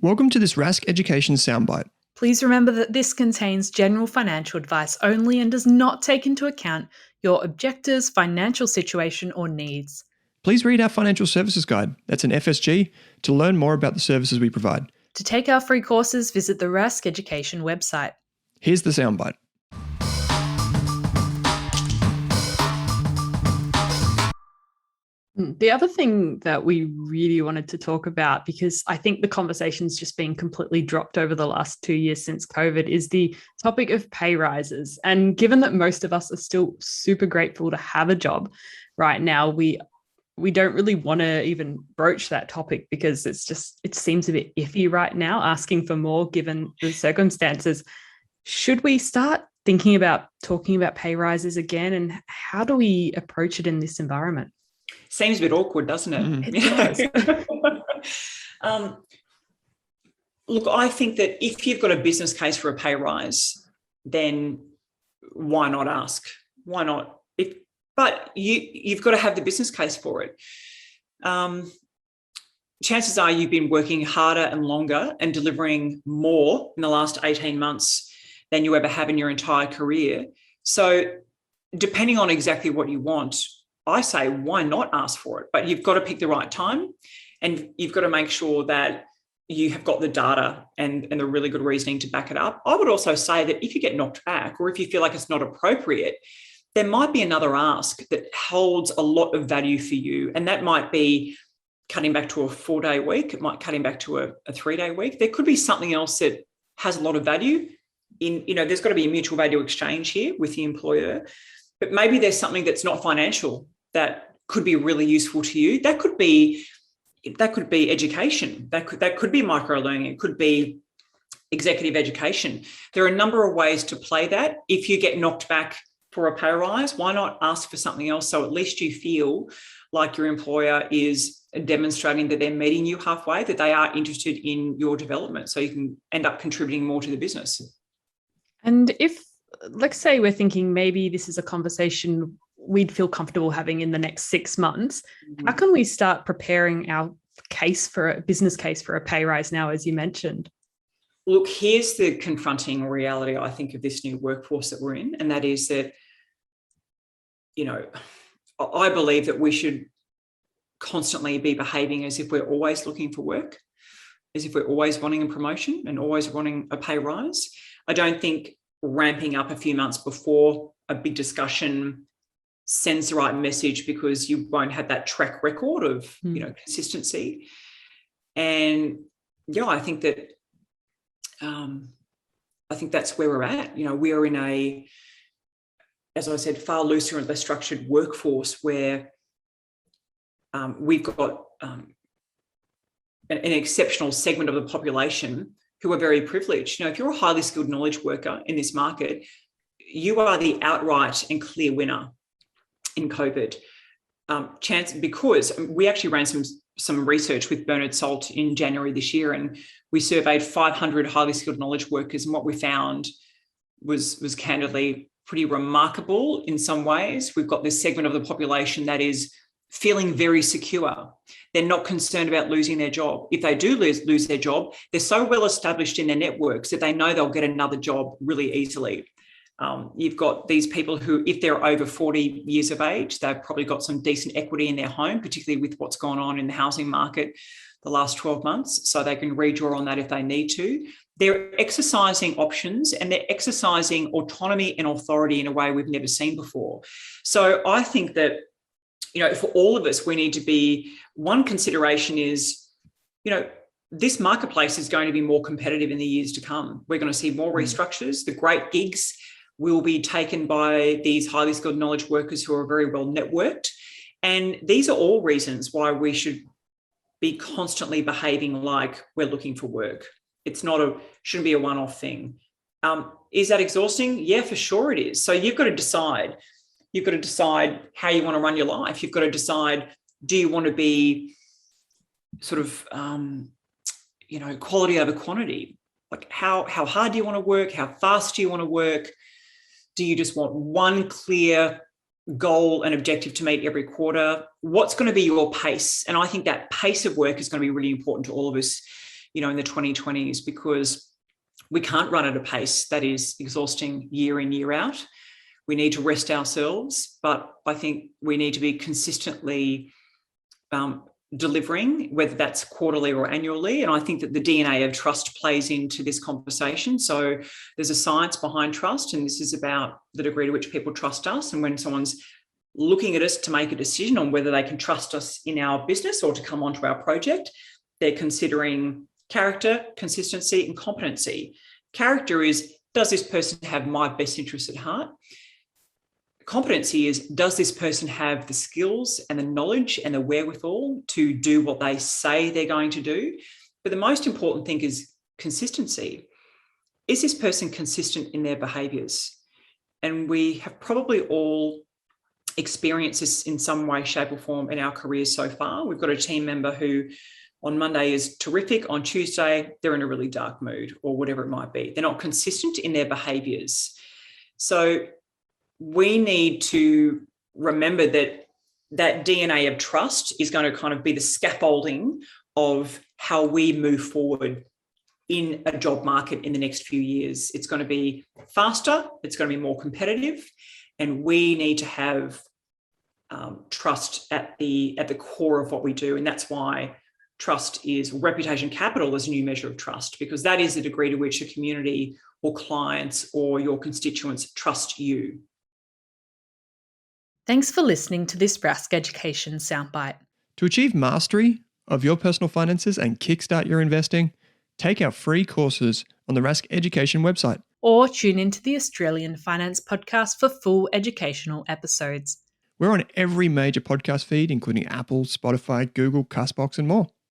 Welcome to this Rask Education soundbite. Please remember that this contains general financial advice only and does not take into account your objectives, financial situation, or needs. Please read our financial services guide, that's an FSG, to learn more about the services we provide. To take our free courses, visit the Rask Education website. Here's the soundbite. The other thing that we really wanted to talk about, because I think the conversation's just been completely dropped over the last 2 years since COVID, is the topic of pay rises. And given that most of us are still super grateful to have a job right now, we don't really want to even broach that topic because it seems a bit iffy right now, asking for more given the circumstances. Should we start thinking about talking about pay rises again, and how do we approach it in this environment? Seems a bit awkward, doesn't it? It does. Look, I think that if you've got a business case for a pay rise, then why not ask? Why not? But you've got to have the business case for it. Chances are you've been working harder and longer and delivering more in the last 18 months than you ever have in your entire career. So depending on exactly what you want, I say, why not ask for it? But you've got to pick the right time, and you've got to make sure that you have got the data and the really good reasoning to back it up. I would also say that if you get knocked back, or if you feel like it's not appropriate, there might be another ask that holds a lot of value for you. And that might be cutting back to a 4-day week. It might cutting back to a 3-day week. There could be something else that has a lot of value there's got to be a mutual value exchange here with the employer, but maybe there's something that's not financial that could be really useful to you. That could be education. That could be micro learning. It could be executive education. There are a number of ways to play that. If you get knocked back for a pay rise, why not ask for something else? So at least you feel like your employer is demonstrating that they're meeting you halfway, that they are interested in your development, so you can end up contributing more to the business. And if, let's say we're thinking maybe this is a conversation we'd feel comfortable having in the next 6 months, how can we start preparing our business case for a pay rise now, as you mentioned? Look, here's the confronting reality, I think, of this new workforce that we're in, and that is that, I believe that we should constantly be behaving as if we're always looking for work, as if we're always wanting a promotion and always wanting a pay rise. I don't think ramping up a few months before a big discussion sends the right message, because you won't have that track record of consistency. And I think that that's where we're at. We are in a, as I said, far looser and less structured workforce where we've got an exceptional segment of the population who are very privileged. If you're a highly skilled knowledge worker in this market, you are the outright and clear winner in COVID. Because we actually ran some research with Bernard Salt in January this year, and we surveyed 500 highly skilled knowledge workers, and what we found was candidly pretty remarkable in some ways. We've got this segment of the population that is feeling very secure. They're not concerned about losing their job. If they do lose their job, they're so well established in their networks that they know they'll get another job really easily. You've got these people who, if they're over 40 years of age, they've probably got some decent equity in their home, particularly with what's gone on in the housing market the last 12 months, so they can redraw on that if they need to. They're exercising options, and they're exercising autonomy and authority in a way we've never seen before. So I think that, for all of us, we need to be, one consideration is, this marketplace is going to be more competitive in the years to come. We're going to see more restructures. The great gigs will be taken by these highly skilled knowledge workers who are very well networked. And these are all reasons why we should be constantly behaving like we're looking for work. Shouldn't be a one-off thing. Is that exhausting? Yeah, for sure it is. So you've got to decide. You've got to decide how you want to run your life. You've got to decide, do you want to be sort of, quality over quantity? Like how hard do you want to work? How fast do you want to work? Do you just want one clear goal and objective to meet every quarter? What's going to be your pace? And I think that pace of work is going to be really important to all of us. in the 2020s, because we can't run at a pace that is exhausting year in, year out. We need to rest ourselves, but I think we need to be consistently delivering, whether that's quarterly or annually. And I think that the DNA of trust plays into this conversation. So there's a science behind trust, and this is about the degree to which people trust us. And when someone's looking at us to make a decision on whether they can trust us in our business or to come onto our project, they're considering character, consistency, and competency. Character is, does this person have my best interests at heart? Competency is, does this person have the skills and the knowledge and the wherewithal to do what they say they're going to do? But the most important thing is consistency. Is this person consistent in their behaviours? And we have probably all experienced this in some way, shape or form in our careers so far. We've got a team member who on Monday is terrific. On Tuesday, they're in a really dark mood or whatever it might be. They're not consistent in their behaviours. So we need to remember that DNA of trust is going to kind of be the scaffolding of how we move forward in a job market in the next few years. It's going to be faster, it's going to be more competitive, and we need to have trust at the core of what we do. And that's why trust is reputation capital as a new measure of trust, because that is the degree to which a community or clients or your constituents trust you. Thanks for listening to this Rask Education soundbite. To achieve mastery of your personal finances and kickstart your investing, take our free courses on the Rask Education website. Or tune into the Australian Finance Podcast for full educational episodes. We're on every major podcast feed, including Apple, Spotify, Google, Castbox, and more.